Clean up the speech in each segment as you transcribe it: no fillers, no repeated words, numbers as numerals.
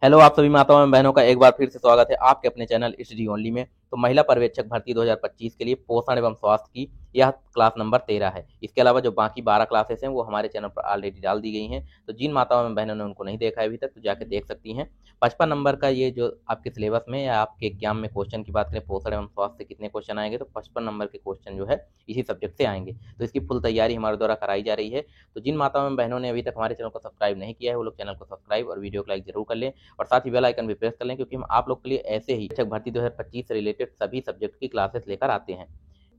Hello आप सभी माताओं एवं बहनों का एक बार फिर से स्वागत है आपके अपने चैनल स्टडी ओनली में। तो महिला पर्यवेक्षक भर्ती 2025 के लिए पोषण एवं स्वास्थ्य की यह क्लास नंबर 13 है। इसके अलावा जो बाकी 12 क्लासेस हैं वो हमारे चैनल पर ऑलरेडी डाल दी गई हैं। तो जिन माताओं एवं बहनों ने उनको नहीं देखा है अभी तक तो जाकर देख सकती हैं। 55 नंबर का ये जो आपके सिलेबस में या आपके एग्जाम में क्वेश्चन की बात करें पोषण एवं स्वास्थ्य से कितने क्वेश्चन आएंगे तो 55 नंबर के क्वेश्चन जो है इसी सब्जेक्ट से आएंगे। तो इसकी फुल तैयारी हमारे द्वारा कराई जा रही है। तो जिन माताओं एवं बहनों ने अभी तक हमारे चैनल को सब्सक्राइब नहीं किया है वो लोग चैनल को सब्सक्राइब और वीडियो को लाइक जरूर कर लें और साथ ही बेल आइकन भी प्रेस कर लें, क्योंकि हम आप लोग के लिए ऐसे ही शिक्षक भर्ती 2025 से रिलेटेड सभी सब्जेक्ट की क्लासेस लेकर आते हैं।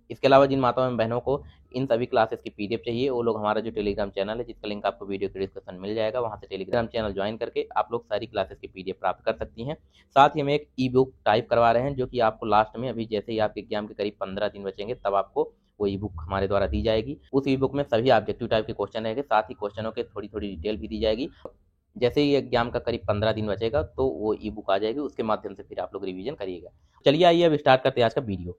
इसके अलावा जिन माताओं एवं बहनों को इन सभी क्लासेस की पीडीएफ चाहिए वो लोग हमारा जो टेलीग्राम चैनल है जिसका लिंक आपको वीडियो के डिस्क्रिप्शन में मिल जाएगा, वहां से टेलीग्राम चैनल ज्वाइन करके आप लोग सारी क्लासेस की पीडीएफ प्राप्त कर सकती हैं। साथ ही हम एक ई बुक टाइप करवा रहे हैं जो कि आपको लास्ट में अभी जैसे ही आपके एग्जाम के करीब 15 दिन बचेंगे तब आपको वो ई बुक हमारे द्वारा दी जाएगी। उस ई बुक में सभी ऑब्जेक्टिव टाइप के क्वेश्चन रहेंगे, साथ ही क्वेश्चनों के थोड़ी थोड़ी डिटेल भी दी जाएगी। जैसे ही एग्जाम का करीब 15 दिन बचेगा तो वो ई बुक आ जाएगी, उसके माध्यम से फिर आप लोग रिवीजन करिएगा। चलिए आइए अब स्टार्ट करते हैं आज का वीडियो।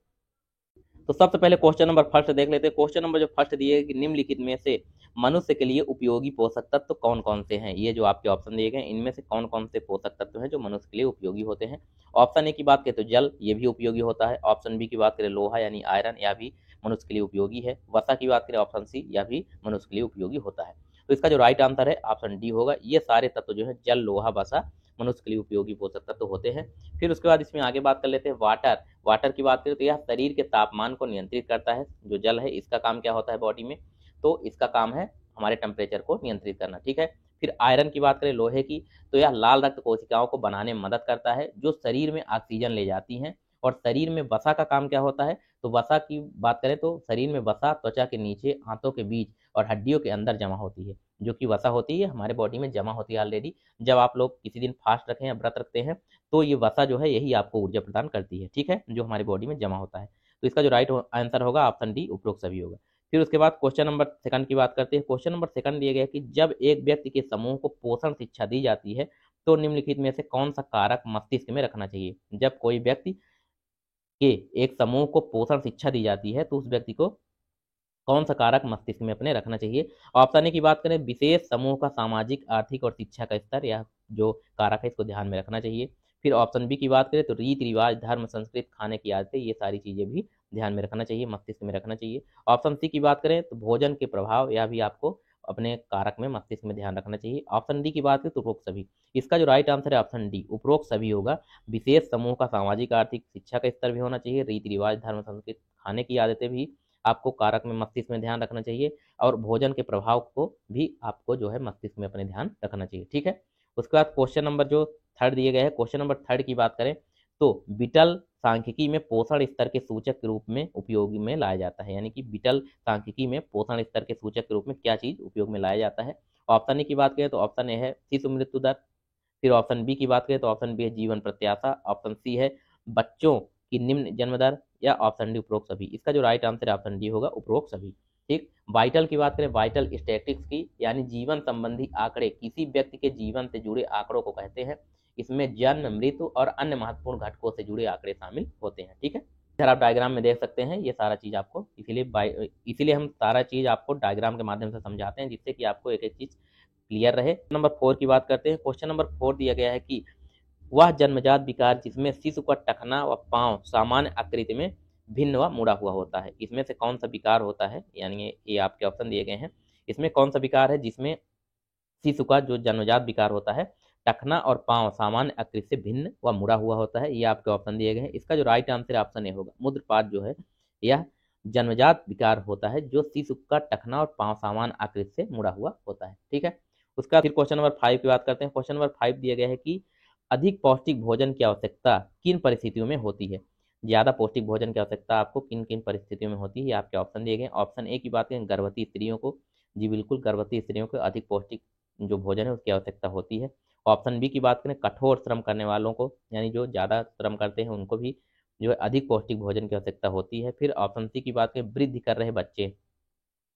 तो सबसे पहले क्वेश्चन नंबर फर्स्ट देख लेते हैं। क्वेश्चन नंबर जो फर्स्ट दिए है कि निम्नलिखित में से मनुष्य के लिए उपयोगी पोषक तत्व कौन कौन से हैं। ये जो आपके ऑप्शन दिए गए इनमें से कौन कौन से पोषक तत्व हैं जो मनुष्य के लिए उपयोगी होते हैं। ऑप्शन ए की बात करें तो जल, ये भी उपयोगी होता है। ऑप्शन बी की बात करें लोहा यानी आयरन, या भी मनुष्य के लिए उपयोगी है। वसा की बात करें ऑप्शन सी, या भी मनुष्य के लिए उपयोगी होता है। तो इसका जो राइट आंसर है ऑप्शन डी होगा। ये सारे तत्व जो है जल, लोहा, वसा मनुष्य के लिए उपयोगी पोषक तत्व होते हैं। फिर उसके बाद इसमें आगे बात कर लेते हैं वाटर। वाटर की बात करें तो यह शरीर के तापमान को नियंत्रित करता है। जो जल है इसका काम क्या होता है बॉडी में, तो इसका काम है हमारे टेम्परेचर को नियंत्रित करना, ठीक है। फिर आयरन की बात करें लोहे की, तो यह लाल रक्त कोशिकाओं को बनाने में मदद करता है जो शरीर में ऑक्सीजन ले जाती हैं। और शरीर में वसा का काम क्या होता है, तो वसा की बात करें तो शरीर में वसा त्वचा के नीचे, आंतों के बीच और हड्डियों के अंदर जमा होती है। जो कि वसा होती है हमारे बॉडी में जमा होती है ऑलरेडी। जब आप लोग किसी दिन फास्ट रखें या व्रत रखते हैं तो ये वसा जो है यही आपको ऊर्जा प्रदान करती है, ठीक है, जो हमारी बॉडी में जमा होता है। तो इसका जो राइट आंसर होगा ऑप्शन डी, उपरोक्त सभी होगा। फिर उसके बाद क्वेश्चन नंबर सेकंड की बात करते हैं। क्वेश्चन नंबर सेकंड दिया गया है कि जब एक व्यक्ति के समूह को पोषण शिक्षा दी जाती है तो निम्नलिखित में से कौन सा कारक मस्तिष्क में रखना चाहिए। जब कोई व्यक्ति के एक समूह को पोषण शिक्षा दी जाती है तो उस व्यक्ति को कौन सा कारक मस्तिष्क में अपने रखना चाहिए। ऑप्शन ए की बात करें विशेष समूह का सामाजिक, आर्थिक और शिक्षा का स्तर, या जो कारक है इसको ध्यान में रखना चाहिए। फिर ऑप्शन बी की बात करें तो रीति रिवाज, धर्म, संस्कृति, खाने की आदतें, ये सारी चीजें भी ध्यान में रखना चाहिए, मस्तिष्क में रखना चाहिए। ऑप्शन सी की बात करें तो भोजन के प्रभाव, या भी आपको अपने कारक में मस्तिष्क में ध्यान रखना चाहिए। ऑप्शन डी की बात करें तो उपरोक्त सभी। इसका जो राइट आंसर है ऑप्शन डी, उपरोक्त सभी होगा। विशेष समूह का सामाजिक, आर्थिक, शिक्षा का स्तर भी होना चाहिए, रीति रिवाज, धर्म, संस्कृति, खाने की आदतें भी आपको कारक में मस्तिष्क में ध्यान रखना चाहिए, और भोजन के प्रभाव को भी आपको जो है मस्तिष्क में अपने ध्यान रखना चाहिए, ठीक है। उसके बाद क्वेश्चन नंबर जो थर्ड दिए गए हैं, क्वेश्चन नंबर थर्ड की बात करें तो विटल सांख्यिकी में पोषण स्तर के सूचक के रूप में उपयोग में लाया जाता है। यानी कि विटल सांख्यिकी में पोषण स्तर के सूचक के रूप में क्या चीज उपयोग में लाया जाता है। ऑप्शन ए की बात करें तो ऑप्शन ए है शिशु मृत्यु दर। फिर ऑप्शन बी की बात करें तो ऑप्शन बी है जीवन प्रत्याशा। ऑप्शन सी है बच्चों की निम्न जन्म दर, या ऑप्शन डी उपरोक्त सभी। इसका जो राइट आंसर है ऑप्शन डी होगा, उपरोक्त सभी, ठीक। वाइटल की बात करें, वाइटल स्टैटिस्टिक्स की यानी जीवन संबंधी आंकड़े किसी व्यक्ति के जीवन से जुड़े आंकड़ों को कहते हैं। इसमें जन्म, मृत्यु और अन्य महत्वपूर्ण घटकों से जुड़े आंकड़े शामिल होते हैं, ठीक है। इधर आप डायग्राम में देख सकते हैं ये सारा चीज आपको, इसीलिए हम सारा चीज आपको डायग्राम के माध्यम से समझाते हैं जिससे कि आपको एक एक चीज क्लियर रहे। नंबर 4 की बात करते हैं। क्वेश्चन नंबर 4 दिया गया है कि वह जन्मजात विकार जिसमें शिशु का टखना व पांव सामान्य आकृति में भिन्न व मुड़ा हुआ होता है, इसमें से कौन सा विकार होता है। यानी ये आपके ऑप्शन दिए गए हैं, इसमें कौन सा विकार है जिसमें शिशु का जो जन्मजात विकार होता है टखना और पांव सामान्य आकृति से भिन्न व मुड़ा हुआ होता है। ये आपके ऑप्शन दिए गए हैं। इसका जो राइट आंसर ऑप्शन ए होगा, मुद्रपात जो है यह जन्मजात विकार होता है जो शिशु का टखना और पांव सामान्य आकृति से मुड़ा हुआ होता है, ठीक है। उसका फिर क्वेश्चन नंबर 5 की बात करते हैं। क्वेश्चन नंबर 5 दिया गया है कि अधिक पौष्टिक भोजन की आवश्यकता किन परिस्थितियों में होती है। ज्यादा पौष्टिक भोजन की आवश्यकता आपको किन किन परिस्थितियों में होती है, आपके ऑप्शन दिए गए। ऑप्शन ए की बात करें गर्भवती स्त्रियों को, जी बिल्कुल, गर्भवती स्त्रियों को अधिक पौष्टिक जो भोजन है उसकी आवश्यकता होती है। ऑप्शन बी की बात करें कठोर श्रम करने वालों को, यानी जो ज्यादा श्रम करते हैं उनको भी जो है अधिक पौष्टिक भोजन की आवश्यकता होती है। फिर ऑप्शन सी की बात करें वृद्धि कर रहे बच्चे,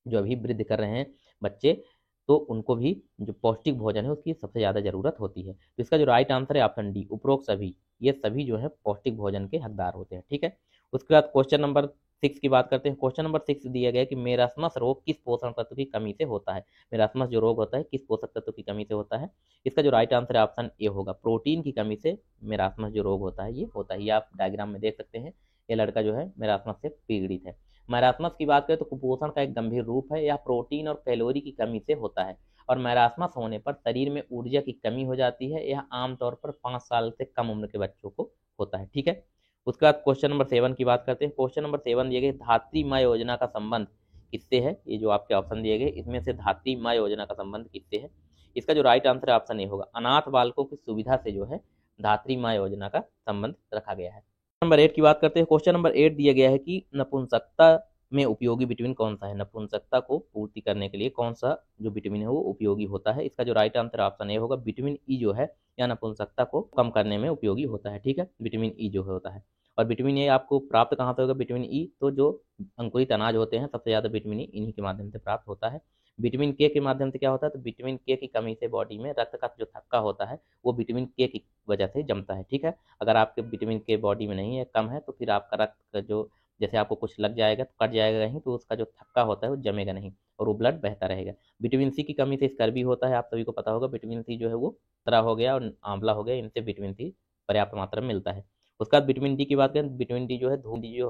जो अभी वृद्धि कर रहे हैं बच्चे, तो उनको भी जो पौष्टिक भोजन है उसकी सबसे ज़्यादा ज़रूरत होती है। तो इसका जो राइट आंसर है ऑप्शन डी, उपरोक्त सभी। ये सभी जो है पौष्टिक भोजन के हकदार होते हैं, ठीक है। उसके बाद क्वेश्चन नंबर 6 की बात करते हैं। क्वेश्चन नंबर 6 दिया गया है कि मेरास्मस रोग किस पोषण तत्व की कमी से होता है। मेरास्मस जो रोग होता है किस पोषक तत्व की कमी से होता है। इसका जो राइट आंसर है ऑप्शन ए होगा, प्रोटीन की कमी से मेरास्मस जो रोग होता है ये होता है। ये आप डायग्राम में देख सकते हैं, ये लड़का जो है मेरास्मस से पीड़ित है। मैरास्मस की बात करें तो कुपोषण का एक गंभीर रूप है, यह प्रोटीन और कैलोरी की कमी से होता है और मैरास्मस होने पर शरीर में ऊर्जा की कमी हो जाती है। यह आमतौर पर 5 साल से कम उम्र के बच्चों को होता है। ठीक है, उसके बाद क्वेश्चन नंबर 7 की बात करते हैं। क्वेश्चन नंबर 7 दिए गए धात्री माँ योजना का संबंध किससे है। ये जो आपके ऑप्शन दिए गए इसमें से धात्री माँ योजना का संबंध किससे है। इसका जो राइट आंसर है ऑप्शन ए होगा, अनाथ बालकों की सुविधा से जो है धात्री माँ योजना का संबंध रखा गया है। नंबर 8 की बात करते हैं। क्वेश्चन नंबर 8 दिया गया है कि नपुंसकता में उपयोगी विटामिन कौन सा है। नपुंसकता को पूर्ति करने के लिए कौन सा जो विटामिन है वो उपयोगी होता है। इसका जो राइट आंसर ऑप्शन ए होगा, विटामिन ई जो है या नपुंसकता को कम करने में उपयोगी होता है। ठीक है, विटामिन ई जो होता है। और विटामिन ए आपको प्राप्त कहाँ से होगा विटामिन ई, तो जो अंकुरित अनाज होते हैं सबसे ज़्यादा विटामिन ई इन्हीं के माध्यम से प्राप्त होता है। विटामिन के माध्यम से क्या होता है, तो विटामिन के की कमी से बॉडी में रक्त का जो थक्का होता है वो विटामिन के की वजह से जमता है। ठीक है, अगर आपके विटामिन के बॉडी में नहीं है, कम है, तो फिर आपका रक्त का जो जैसे आपको कुछ लग जाएगा तो कट जाएगा नहीं, तो उसका जो थक्का होता है वो जमेगा नहीं और वो ब्लड बहता रहेगा। विटामिन सी की कमी से स्कर्वी होता है, आप सभी को पता होगा। विटामिन सी जो है वो तरा हो गया और आंवला हो गया, इनसे विटामिन सी पर्याप्त मात्रा में मिलता है। उसके बाद विटामिन डी की बात करें, विटामिन डी जो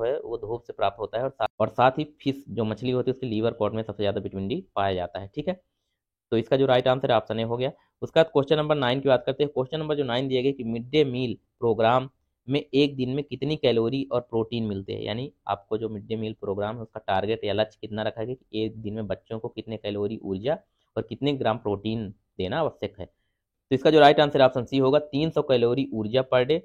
है वो धूप से प्राप्त होता है और साथ ही फिश जो मछली होती है उसके लीवर पॉट में सबसे ज़्यादा विटामिन डी पाया जाता है। ठीक है, तो इसका जो राइट आंसर है ऑप्शन ए हो गया। उसके बाद क्वेश्चन नंबर 9 की बात करते हैं। क्वेश्चन नंबर जो 9 दिया गया कि मिड डे मील प्रोग्राम में एक दिन में कितनी कैलोरी और प्रोटीन मिलते हैं। यानी आपको जो मिड डे मील प्रोग्राम है उसका टारगेट या लक्ष्य कितना रखा गया कि एक दिन में बच्चों को कितने कैलोरी ऊर्जा और कितने ग्राम प्रोटीन देना आवश्यक है। तो इसका जो राइट आंसर ऑप्शन सी होगा, 300 कैलोरी ऊर्जा पर डे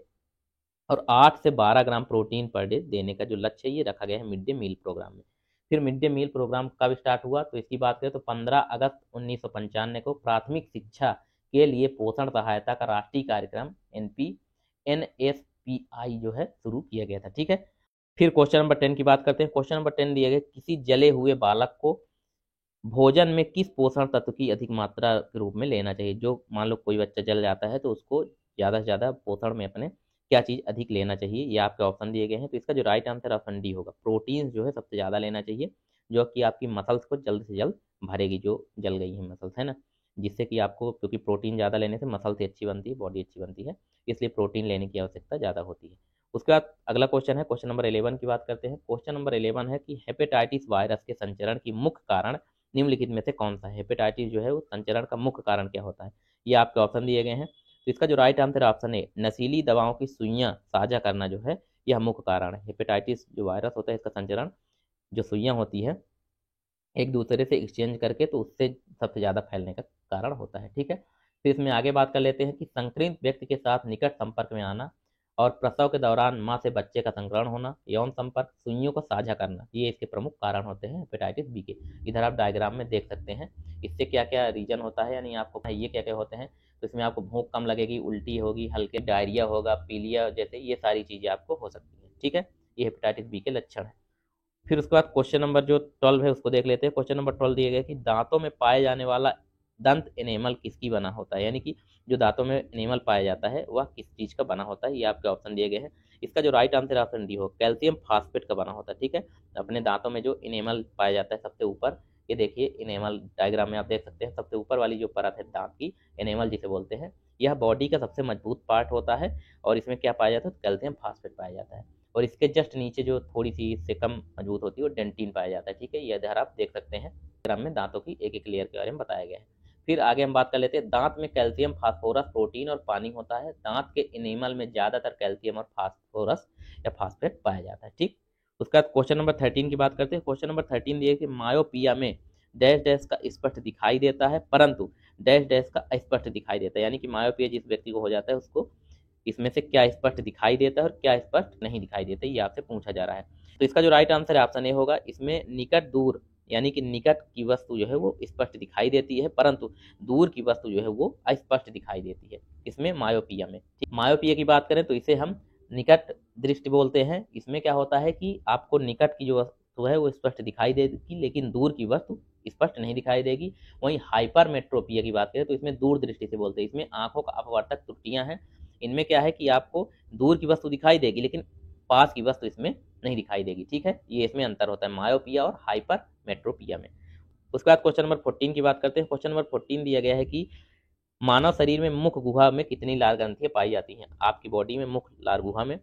और 8 से 12 ग्राम प्रोटीन पर डे देने का जो लक्ष्य है ये रखा गया है मिड डे मील प्रोग्राम में। फिर मिड डे मील प्रोग्राम कब स्टार्ट हुआ, तो इसकी बात करें तो 15 अगस्त 1995 को प्राथमिक शिक्षा के लिए पोषण सहायता का राष्ट्रीय कार्यक्रम NSPI जो है शुरू किया गया था। ठीक है, फिर क्वेश्चन नंबर 10 की बात करते हैं। क्वेश्चन नंबर 10 दिया गया, किसी जले हुए बालक को भोजन में किस पोषण तत्व की अधिक मात्रा के रूप में लेना चाहिए। जो मान लो कोई बच्चा जल जाता है तो उसको ज़्यादा से ज़्यादा पोषण में अपने क्या चीज़ अधिक लेना चाहिए, ये आपके ऑप्शन दिए गए हैं। तो इसका जो राइट आंसर ऑप्शन डी होगा, प्रोटीन जो है सबसे ज़्यादा लेना चाहिए, जो कि आपकी मसल्स को जल्द से जल्द भरेगी, जो जल गई है मसल्स है ना, जिससे कि आपको, क्योंकि प्रोटीन ज़्यादा लेने से मसल्स अच्छी बनती है, बॉडी अच्छी बनती है, इसलिए प्रोटीन लेने की आवश्यकता ज़्यादा होती है। उसके बाद अगला क्वेश्चन है, क्वेश्चन नंबर 11 की बात करते हैं। क्वेश्चन नंबर 11 है कि हेपेटाइटिस वायरस के संचरण की मुख्य कारण निम्नलिखित में से कौन सा है। हेपेटाइटिस जो है वो संचरण का मुख्य कारण क्या होता है, ये आपके ऑप्शन दिए गए हैं। तो इसका जो राइट आंसर ऑप्शन है, नशीली दवाओं की सुइयां साझा करना जो है यह मुख्य कारण है। हेपेटाइटिस जो वायरस होता है इसका संचरण जो सुइयां होती है एक दूसरे से एक्सचेंज करके, तो उससे सबसे ज़्यादा फैलने का कारण होता है। ठीक है, फिर इसमें आगे बात कर लेते हैं कि संक्रमित व्यक्ति के साथ निकट संपर्क में आना और प्रसव के दौरान माँ से बच्चे का संक्रमण होना, यौन संपर्क, सुइयों को साझा करना, ये इसके प्रमुख कारण होते हैं हेपेटाइटिस बी के। इधर आप डायग्राम में देख सकते हैं इससे क्या क्या रीजन होता है, यानी आपको ये क्या क्या होते हैं। तो इसमें आपको भूख कम लगेगी, उल्टी होगी, हल्के डायरिया होगा, पीलिया, जैसे ये सारी चीज़ें आपको हो सकती हैं। ठीक है, ये हेपेटाइटिस बी के लक्षण है। फिर उसके बाद क्वेश्चन नंबर जो 12 है उसको देख लेते हैं। क्वेश्चन नंबर 12 दिया गया कि दांतों में पाए जाने वाला दंत एनेमल किसकी बना होता है। यानी कि जो दांतों में एनेमल पाया जाता है वह किस चीज़ का बना होता है, ये आपके ऑप्शन दिए गए हैं। इसका जो राइट आंसर ऑप्शन डी हो, कैल्शियम फास्फेट का बना होता है। ठीक है, अपने दांतों में जो एनेमल पाया जाता है सबसे ऊपर, ये देखिए एनेमल डायग्राम में आप देख सकते हैं, सबसे ऊपर वाली जो परत है दांत की, एनेमल जिसे बोलते हैं, यह बॉडी का सबसे मजबूत पार्ट होता है और इसमें क्या पाया जाता है, कैल्शियम फास्फेट पाया जाता है। और इसके जस्ट नीचे जो थोड़ी सी इससे कम मजबूत होती है वो डेंटिन पाया जाता है। ठीक है, ये इधर आप देख सकते हैं ग्राम में दांतों की एक एक लेयर के बारे में बताया गया है। फिर आगे हम बात कर लेते हैं, दांत में कैल्शियम, फास्फोरस, प्रोटीन और पानी होता है। दांत के एनिमल में ज्यादातर कैल्शियम और फास्फोरस या फास्फेट पाया जाता है। ठीक, उसके बाद क्वेश्चन नंबर 13 की बात करते हैं। क्वेश्चन नंबर 13 दिए कि मायोपिया में डैश डैश का स्पष्ट दिखाई देता है परंतु डैश डैश का अस्पष्ट दिखाई देता है। यानी कि मायोपिया जिस व्यक्ति को हो जाता है उसको इसमें से क्या स्पष्ट दिखाई देता है और क्या स्पष्ट नहीं दिखाई देता, ये आपसे पूछा जा रहा है। तो इसका जो राइट आंसर है ऑप्शन ए होगा, इसमें निकट दूर यानी कि निकट की वस्तु जो है वो स्पष्ट दिखाई देती है परंतु दूर की वस्तु जो है वो अस्पष्ट दिखाई देती है, इसमें मायोपिया में। मायोपिया की बात करें तो इसे हम निकट दृष्टि बोलते हैं। इसमें क्या होता है कि आपको निकट की जो वस्तु है वो स्पष्ट दिखाई देगी लेकिन दूर की वस्तु स्पष्ट नहीं दिखाई देगी। वहीं हाइपरमेट्रोपिया की बात करें तो इसमें दूर दृष्टि से बोलते हैं। इसमें आंखों का अपवर्तक त्रुटियां हैं। इनमें क्या है कि आपको दूर की वस्तु दिखाई देगी लेकिन पास की वस्तु इसमें नहीं दिखाई देगी। ठीक है, ये इसमें अंतर होता है मायोपिया और हाइपरमेट्रोपिया में। उसके बाद क्वेश्चन नंबर 14 की बात करते हैं। क्वेश्चन नंबर 14 दिया गया है कि मानव शरीर में मुख गुहा में कितनी लाल ग्रंथियां पाई जाती हैं। आपकी बॉडी में मुख लाल गुहा में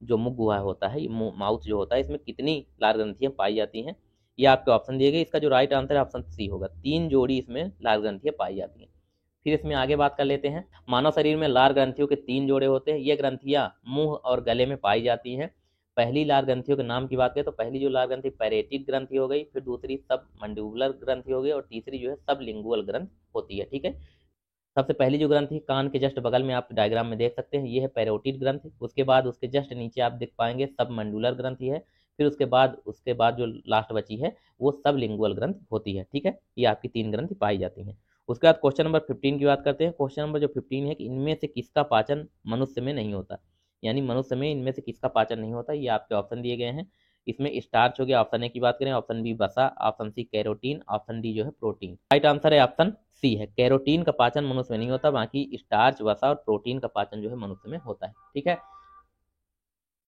जो मुख गुहा होता है, माउथ जो होता है, इसमें कितनी लाल ग्रंथियां पाई जाती हैं, ये आपके ऑप्शन दिए गए। इसका जो राइट आंसर है ऑप्शन सी होगा, 3 जोड़ी इसमें लाल ग्रंथियां पाई जाती हैं। फिर इसमें आगे बात कर लेते हैं। मानव शरीर में लाल ग्रंथियों के 3 जोड़े होते हैं। ये ग्रंथियां मुंह और गले में पाई जाती हैं। पहली लाल ग्रंथियों के नाम की बात करें तो पहली जो लाल ग्रंथि पैरेटिक ग्रंथि हो गई, फिर दूसरी सब मंडिबुलर ग्रंथि हो गई और तीसरी जो है सब लिंगुअल ग्रंथ होती है। ठीक है, सबसे पहली जो ग्रंथि कान के जस्ट बगल में आप डायग्राम में देख सकते हैं, ये है पैरोटिड ग्रंथि। उसके बाद उसके जस्ट नीचे आप देख पाएंगे सब मंडुलर ग्रंथि है। फिर उसके बाद जो लास्ट बची है वो सब लिंगुअल ग्रंथ होती है। ठीक है, ये आपकी 3 ग्रंथि पाई जाती हैं। उसके बाद क्वेश्चन नंबर 15 की बात करते हैं। क्वेश्चन नंबर जो 15 है कि इनमें से किसका पाचन मनुष्य में नहीं होता, यानी मनुष्य में इनमें से किसका पाचन नहीं होता, ये आपके ऑप्शन दिए गए हैं। इसमें स्टार्च हो गया, ऑप्शन ए की बात करें, ऑप्शन बी वसा, option C carotene, option D जो है प्रोटीन। राइट आंसर है ऑप्शन सी है, कैरोटीन का पाचन मनुष्य में नहीं होता, बाकी स्टार्च, वसा और प्रोटीन का पाचन जो है मनुष्य में होता है। ठीक है,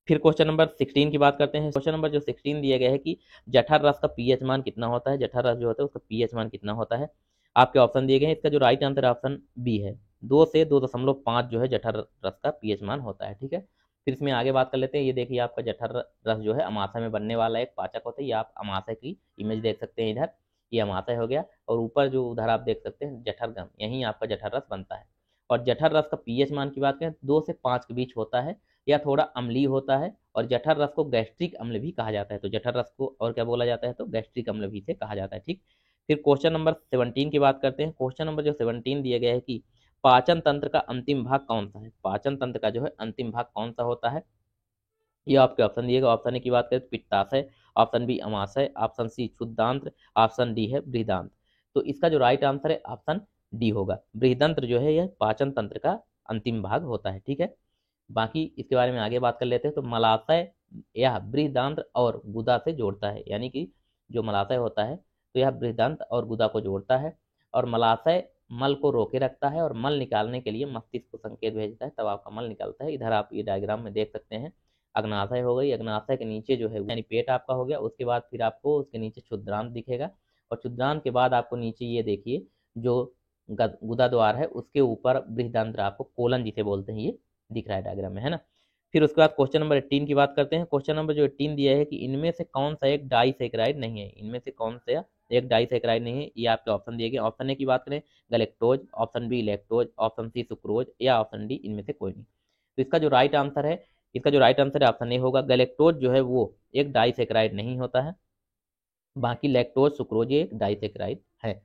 फिर क्वेश्चन नंबर 16 की बात करते हैं। क्वेश्चन नंबर जो 16 दिया गया है कि जठर रस का पीएच मान कितना होता है। जठर रस जो होता है उसका पीएच मान कितना होता है, आपके ऑप्शन दिए गए हैं। इसका जो राइट आंसर है ऑप्शन बी है, 2 से 2.5 जो है जठर रस का पीएच मान होता है। ठीक है, फिर इसमें आगे बात कर लेते हैं। ये देखिए आपका जठर रस जो है अमाशय में बनने वाला एक पाचक होता है। ये आप अमाशय की इमेज देख सकते हैं, इधर ये अमाशय हो गया और ऊपर जो उधर आप देख सकते हैं जठरगम, यहीं आपका जठर रस बनता है। और जठर रस का पीएच मान की बात करें 2 से 5 के बीच होता है या थोड़ा अम्लीय होता है। और जठर रस को गैस्ट्रिक अम्ल भी कहा जाता है। तो जठर रस को और क्या बोला जाता है, तो गैस्ट्रिक अम्ल भी से कहा जाता है। ठीक, फिर क्वेश्चन नंबर 17 की बात करते हैं। क्वेश्चन नंबर जो 17 दिया गया है कि पाचन तंत्र का अंतिम भाग कौन सा है। पाचन तंत्र का जो है अंतिम भाग कौन सा होता है, ये आपके ऑप्शन दिएगा। ऑप्शन ए की बात करें तो पित्ताशय, ऑप्शन बी अमाशय, ऑप्शन सी क्षुद्रांत्र, ऑप्शन डी है बृहदांत्र। तो इसका जो राइट आंसर है ऑप्शन डी होगा, बृहदंत्र जो है यह पाचन तंत्र का अंतिम भाग होता है। ठीक है, बाकी इसके बारे में आगे बात कर लेते हैं। तो मलाशय यह बृहदांत्र और गुदा से जोड़ता है, यानी कि जो मलाशय होता है तो यह बृहदांत्र और गुदा को जोड़ता है। और मलाशय मल को रोके रखता है और मल निकालने के लिए मस्तिष्क को संकेत भेजता है, तब आपका मल निकलता है। इधर आप ये डायग्राम में देख सकते हैं, अग्नाशय हो गई, अग्नाशय के नीचे जो है यानी पेट आपका हो गया। उसके बाद फिर आपको उसके नीचे क्षुद्रांत दिखेगा और क्षुद्रांत के बाद आपको नीचे ये देखिए जो गुदा द्वार है उसके ऊपर बृहदांत्र आपको कोलन जिसे बोलते हैं ये दिख रहा है डायग्राम में, है ना। फिर उसके बाद क्वेश्चन नंबर 18 की बात करते हैं। क्वेश्चन नंबर जो 18 दिया है कि इनमें से कौन सा एक डाइसैकेराइड नहीं है। इनमें से कौन सा एक डाइसैकेराइड नहीं है, ये आपके ऑप्शन दिए गए। ऑप्शन ए की बात करें galactose, option B lactose, option C sucrose या ऑप्शन डी इनमें से कोई नहीं। तो इसका जो राइट आंसर है ऑप्शन ए होगा, गलेक्टोज जो है वो एक डाइसैकेराइड नहीं होता है, बाकी लैक्टोज सुक्रोज एक डाइसैकेराइड है।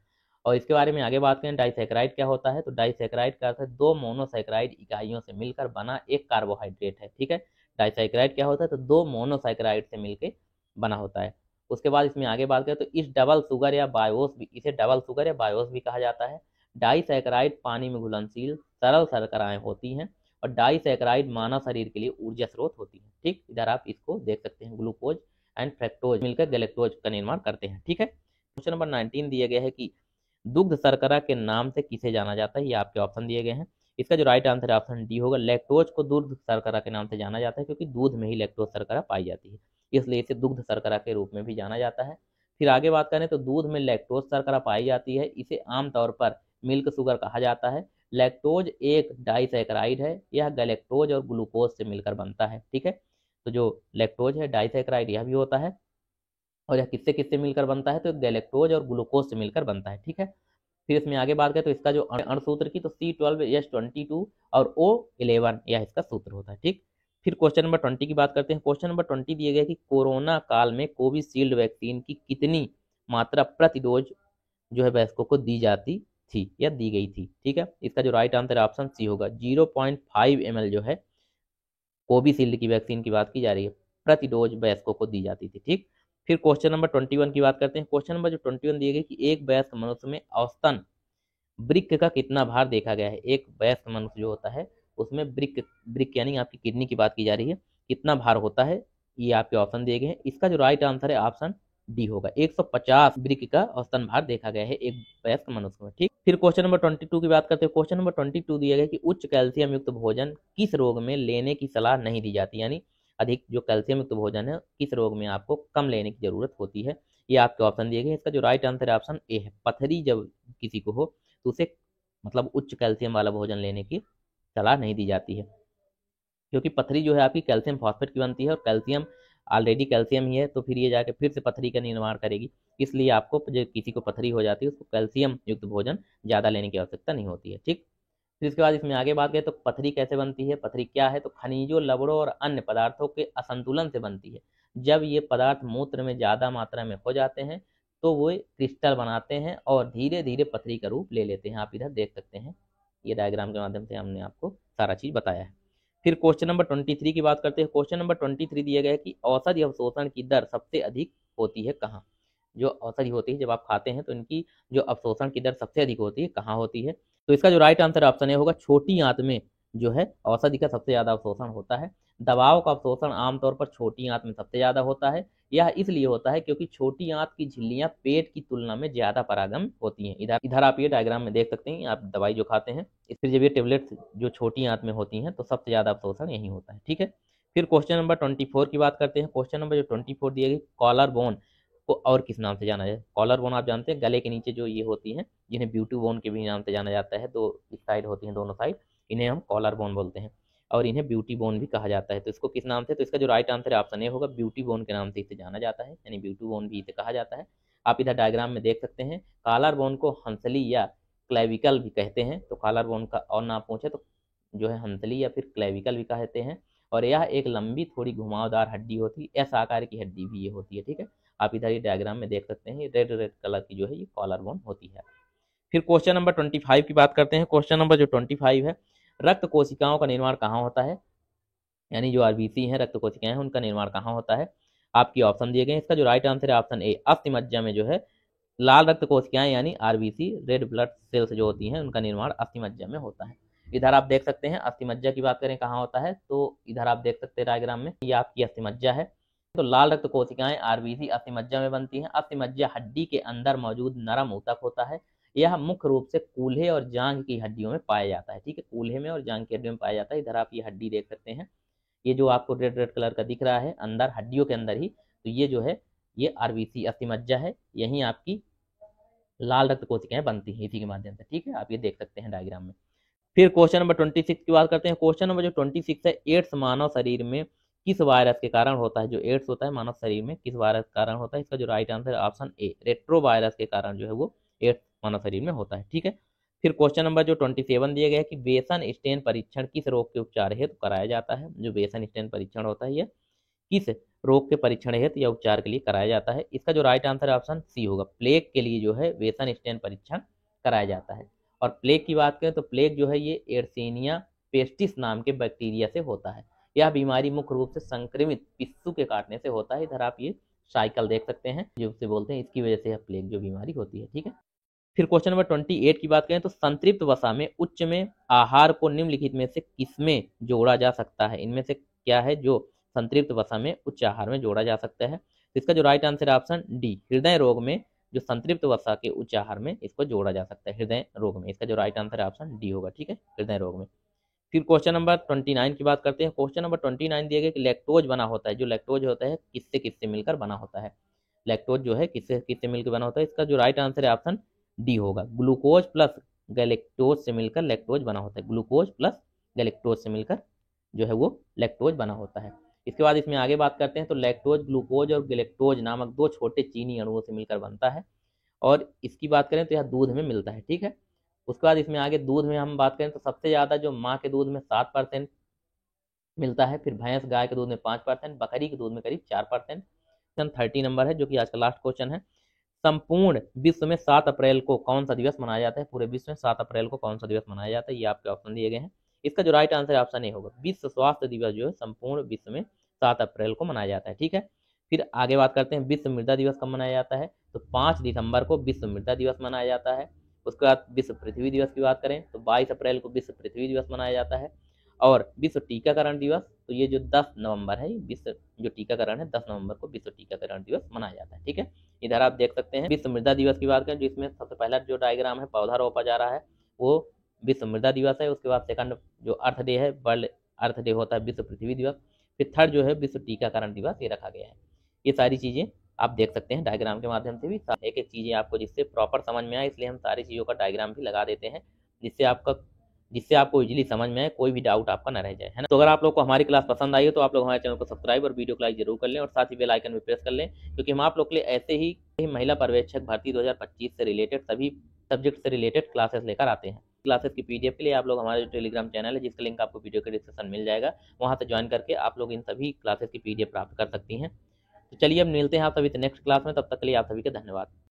और इसके बारे में आगे बात करें डाइसैकेराइड क्या होता है, तो डाइसैकेराइड का अर्थ है 2 मोनोसैकेराइड इकाइयों से मिलकर बना एक कार्बोहाइड्रेट है। ठीक है, डाइसैकेराइड क्या होता है, तो 2 मोनोसैकेराइड से मिलकर बना होता है। उसके बाद इसमें आगे बात करें तो इस डबल शुगर या बायोस भी, इसे डबल शुगर या बायोस भी कहा जाता है। डाइसैकेराइड पानी में घुलनशील सरल शर्कराएं होती हैं और डाइसैकेराइड मानव शरीर के लिए ऊर्जा स्रोत होती है। ठीक, इधर आप इसको देख सकते हैं, ग्लूकोज एंड फ्रैक्टोज मिलकर गैलेक्टोज का निर्माण करते हैं। ठीक है, क्वेश्चन नंबर 19 दिया गया है कि दुग्ध शर्करा के नाम से किसे जाना जाता है, ये आपके ऑप्शन दिए गए हैं। इसका जो राइट आंसर है ऑप्शन डी होगा, लैक्टोज को दुग्ध शर्करा के नाम से जाना जाता है क्योंकि दूध में ही लैक्टोज शर्करा पाई जाती है, इसलिए इसे दुग्ध शर्करा के रूप में भी जाना जाता है। फिर आगे बात करें तो दूध में लैक्टोज शर्करा पाई जाती है, इसे आमतौर पर मिल्क शुगर कहा जाता है। लैक्टोज एक डाइसैकेराइड है, यह गैलेक्टोज और ग्लूकोज से मिलकर बनता है। ठीक है, तो जो लैक्टोज है डाइसैकेराइड यह भी होता है और यह किससे किससे मिलकर बनता है, तो गैलेक्टोज और ग्लूकोज से मिलकर बनता है। ठीक है, फिर इसमें आगे बात करें तो इसका जो अणुसूत्र की तो C12H22 और O11 यह इसका सूत्र होता है। ठीक, फिर क्वेश्चन नंबर 20 की बात करते हैं। क्वेश्चन नंबर 20 दिए गए कि कोरोना काल में कोविशील्ड वैक्सीन की कितनी मात्रा प्रति डोज जो है वयस्कों को दी जाती थी या दी गई थी। ठीक है, इसका जो राइट आंसर ऑप्शन सी होगा, 0.5 ml जो है कोविशील्ड की वैक्सीन की बात की जा रही है, प्रति डोज वयस्कों को दी जाती थी। ठीक, फिर क्वेश्चन नंबर 21 की बात करते हैं। क्वेश्चन नंबर जो 21 दिए गए कि एक वयस्क मनुष्य में औसतन ब्रिक का कितना भार देखा गया है। एक वयस्क मनुष्य जो होता है उसमें ब्रिक यानी आपकी किडनी की बात की जा रही है, कितना भार होता है, ये आपके ऑप्शन दिए गए हैं। इसका जो राइट आंसर है ऑप्शन डी होगा, 150 ब्रिक का औसतन भार देखा गया है एक वयस्क मनुष्य में। ठीक, फिर क्वेश्चन नंबर 22 की बात करते हैं। क्वेश्चन नंबर 22 दिया गया कि उच्च कैल्शियम युक्त भोजन किस रोग में लेने की सलाह नहीं दी जाती, यानी अधिक जो कैल्शियम युक्त भोजन है किस रोग में आपको कम लेने की जरूरत होती है, ये आपके ऑप्शन दिए गए। इसका जो राइट आंसर है ऑप्शन ए है। पथरी जब किसी को हो तो उसे मतलब उच्च कैल्शियम वाला भोजन लेने की सलाह नहीं दी जाती है, क्योंकि पथरी जो है आपकी कैल्शियम फॉस्फेट की बनती है और कैल्शियम ऑलरेडी कैल्शियम ही है, तो फिर ये जाके फिर से पथरी का निर्माण करेगी। इसलिए आपको जो किसी को पथरी हो जाती है उसको कैल्शियम युक्त भोजन ज़्यादा लेने की आवश्यकता नहीं होती है। ठीक, फिर इसके बाद इसमें आगे बात करें तो पथरी कैसे बनती है, पथरी क्या है, तो खनिजों, लवणों और अन्य पदार्थों के असंतुलन से बनती है। जब ये पदार्थ मूत्र में ज़्यादा मात्रा में हो जाते हैं तो वो क्रिस्टल बनाते हैं और धीरे धीरे पथरी का रूप ले लेते हैं। आप इधर देख सकते हैं, ये डायग्राम के माध्यम से हमने आपको सारा चीज़ बताया है। फिर क्वेश्चन नंबर 23 की बात करते हैं। क्वेश्चन नंबर 23 दिया गया है कि औषधि अवशोषण की दर सबसे अधिक होती है कहाँ। जो औषधि होती है जब आप खाते हैं तो इनकी जो अवशोषण की दर सबसे अधिक होती है कहाँ होती है, तो इसका जो राइट आंसर ऑप्शन है होगा छोटी आंत में जो है औषधि का सबसे ज्यादा अवशोषण होता है। दवाओं का अवशोषण आमतौर पर छोटी आंत में सबसे ज्यादा होता है। यह इसलिए होता है क्योंकि छोटी आंत की झिल्लियां पेट की तुलना में ज्यादा परागम होती हैं। इधर इधर आप ये डायग्राम में देख सकते हैं, आप दवाई जो खाते हैं फिर जब ये टेबलेट जो छोटी आंत में होती हैं तो सबसे ज्यादा अवशोषण यही होता है। ठीक है, फिर क्वेश्चन नंबर 24 की बात करते हैं। क्वेश्चन नंबर जो 24 दिए गई, कॉलर बोन को और किस नाम से जाना जाए। कॉलर बोन आप जानते हैं गले के नीचे जो ये होती हैं, जिन्हें ब्यूटी बोन के भी नाम से जाना जाता है, तो इस साइड होती हैं दोनों साइड, इन्हें हम कॉलर बोन बोलते हैं और इन्हें ब्यूटी बोन भी कहा जाता है। तो इसको किस नाम से, तो इसका जो राइट आंसर है ऑप्शन ए होगा, ब्यूटी बोन के नाम से इसे जाना जाता है, यानी ब्यूटी बोन भी इसे कहा जाता है। आप इधर डायग्राम में देख सकते हैं, कॉलर बोन को हंसली या क्लेविकल भी कहते हैं। तो कॉलर बोन का और नाम पूछे तो जो है हंसली या फिर क्लेविकल भी कहते हैं। और यह एक लंबी थोड़ी घुमावदार हड्डी होती है, एस आकार की हड्डी भी ये होती है। ठीक है, आप इधर ये डायग्राम में देख सकते हैं, रेड रेड कलर की जो है ये कॉलर बोन होती है। फिर क्वेश्चन नंबर 25 की बात करते हैं। क्वेश्चन नंबर जो 25 है, रक्त कोशिकाओं का निर्माण कहाँ होता है, यानी जो आरबीसी है रक्त कोशिकाएं हैं उनका निर्माण कहाँ होता है। आपकी ऑप्शन दिए गए हैं। इसका जो राइट आंसर है ऑप्शन ए, अस्थि मज्जा में जो है लाल रक्त कोशिकाएं यानी आरबीसी रेड ब्लड सेल्स जो होती हैं उनका निर्माण अस्थि मज्जा में होता है। इधर आप देख सकते हैं अस्थि मज्जा की बात करें कहाँ होता है, तो इधर आप देख सकते हैं डायग्राम में, ये आपकी अस्थि मज्जा है। तो लाल रक्त कोशिकाएं आरबीसी अस्थि मज्जा में बनती हैं। अस्थि मज्जा हड्डी के अंदर मौजूद नरम ऊतक होता है। यह मुख्य रूप से कूल्हे और जांघ की हड्डियों में पाया जाता है। ठीक है, कूल्हे में और जांघ की हड्डियों में पाया जाता है। इधर आप ये हड्डी देख सकते हैं, ये जो आपको रेड रेड कलर का दिख रहा है अंदर हड्डियों के अंदर ही, तो ये जो है ये आरबीसी अस्थि मज्जा है, यही आपकी लाल रक्त कोशिकाएं बनती हैं इसी के माध्यम से। ठीक है, आप ये देख सकते हैं डायग्राम में। फिर क्वेश्चन नंबर 26 की बात करते हैं। क्वेश्चन नंबर जो 26 है, एड्स मानव शरीर में किस वायरस के कारण होता है। जो एड्स होता है मानव शरीर में किस वायरस के कारण होता है, इसका जो राइट आंसर है ऑप्शन ए, रेट्रो वायरस के कारण जो है वो एड्स मानव शरीर में होता है। ठीक है, फिर क्वेश्चन नंबर जो 27 दिया गया है कि बेसन स्टेन परीक्षण किस रोग के उपचार हेतु कराया जाता है। जो बेसन स्टेन परीक्षण होता है ये किस रोग के परीक्षण हेतु या उपचार के लिए कराया जाता है। इसका जो राइट आंसर है ऑप्शन सी होगा, प्लेग के लिए जो है बेसन स्टेन परीक्षण कराया जाता है। और प्लेग की बात करें तो प्लेग जो है ये एर्सेनिया पेस्टिस नाम के बैक्टीरिया से होता है। यह बीमारी मुख्य रूप से संक्रमित पिस्सू के काटने से होता है। इधर आप ये साइकिल देख सकते हैं जो उसे बोलते हैं, इसकी वजह से यह प्लेग जो बीमारी होती है। ठीक है, फिर क्वेश्चन नंबर 28 की बात करें तो संतृप्त वसा में उच्च में आहार को निम्नलिखित में से किसमें जोड़ा जा सकता है। इनमें से क्या है जो संतृप्त वसा में उच्च आहार में जोड़ा जा सकता है। तो इसका जो राइट आंसर है ऑप्शन डी, हृदय रोग में जो संतृप्त वसा के उच्च आहार में इसको जोड़ा जा सकता है हृदय रोग में। इसका जो राइट आंसर है ऑप्शन डी होगा। ठीक है, हृदय रोग में। फिर क्वेश्चन नंबर 29 की बात करते हैं। क्वेश्चन नंबर 29 दिया गया कि लैक्टोज बना होता है, जो लैक्टोज होता है किससे किससे मिलकर बना होता है। लैक्टोज जो है किससे किससे मिलकर बना होता है, इसका जो राइट आंसर है ऑप्शन डी होगा, ग्लूकोज प्लस गैलेक्टोज से मिलकर लैक्टोज बना होता है। ग्लूकोज प्लस गैलेक्टोज से मिलकर जो है वो लैक्टोज बना होता है। इसके बाद इसमें आगे बात करते हैं तो लैक्टोज ग्लूकोज और गैलेक्टोज नामक दो छोटे चीनी अणुओं से मिलकर बनता है और इसकी बात करें तो यह दूध में मिलता है। ठीक है, उसके बाद इसमें आगे दूध में हम बात करें तो सबसे ज़्यादा जो माँ के दूध में 7% मिलता है, फिर भैंस गाय के दूध में 5%, बकरी के दूध में करीब 4%। 30 नंबर है जो कि आज का लास्ट क्वेश्चन है। संपूर्ण विश्व में 7 अप्रैल को कौन सा दिवस मनाया जाता है। पूरे विश्व में 7 अप्रैल को कौन सा दिवस मनाया जाता है, ये आपके ऑप्शन दिए गए हैं। इसका जो राइट आंसर ऑप्शन ए होगा, विश्व स्वास्थ्य दिवस जो है संपूर्ण विश्व में 7 अप्रैल को मनाया जाता है। ठीक है, फिर आगे बात करते हैं विश्व मृदा दिवस कब मनाया जाता है, तो 5 दिसंबर को विश्व मृदा दिवस मनाया जाता है। उसके बाद विश्व पृथ्वी दिवस की बात करें तो 22 अप्रैल को विश्व पृथ्वी दिवस मनाया जाता है। और विश्व टीकाकरण दिवस, तो ये जो 10 नवंबर है, विश्व जो टीकाकरण है 10 नवंबर को विश्व टीकाकरण दिवस मनाया जाता है। ठीक है, इधर आप देख सकते हैं विश्व मृदा दिवस की बात करें जिसमें सबसे पहला जो डायग्राम है पौधा रोपा जा रहा है वो विश्व मृदा दिवस है। उसके बाद सेकंड जो अर्थ डे है, वर्ल्ड अर्थ डे होता है विश्व पृथ्वी दिवस। फिर थर्ड जो है विश्व टीकाकरण दिवस ये रखा गया है। ये सारी चीज़ें आप देख सकते हैं डायग्राम के माध्यम से भी, एक एक चीज़ें आपको जिससे प्रॉपर समझ में आए, इसलिए हम सारी चीज़ों का डायग्राम भी लगा देते हैं जिससे आपको इजीली समझ में आए, कोई भी डाउट आपका ना रह जाए, है ना। तो अगर आप लोग को हमारी क्लास पसंद आई हो तो आप लोग हमारे चैनल को सब्सक्राइब और वीडियो को लाइक जरूर कर लें और साथ ही बेल आइकन भी प्रेस कर लें, क्योंकि हम आप लोग के लिए ऐसे ही महिला पर्यवेक्षक भर्ती 2025 से रिलेटेड सभी सब्जेक्ट से रिलेटेड क्लासेस लेकर आते हैं। क्लासेस की पीडीएफ के लिए आप लोग हमारे जो टेलीग्राम चैनल है, जिसका लिंक आपको वीडियो के डिस्क्रिप्शन मिल जाएगा, वहाँ से ज्वाइन करके आप लोग इन सभी क्लासेस की पीडीएफ प्राप्त कर सकती हैं। तो चलिए अब मिलते हैं आप सभी नेक्स्ट क्लास में, तब तक के लिए आप सभी का धन्यवाद।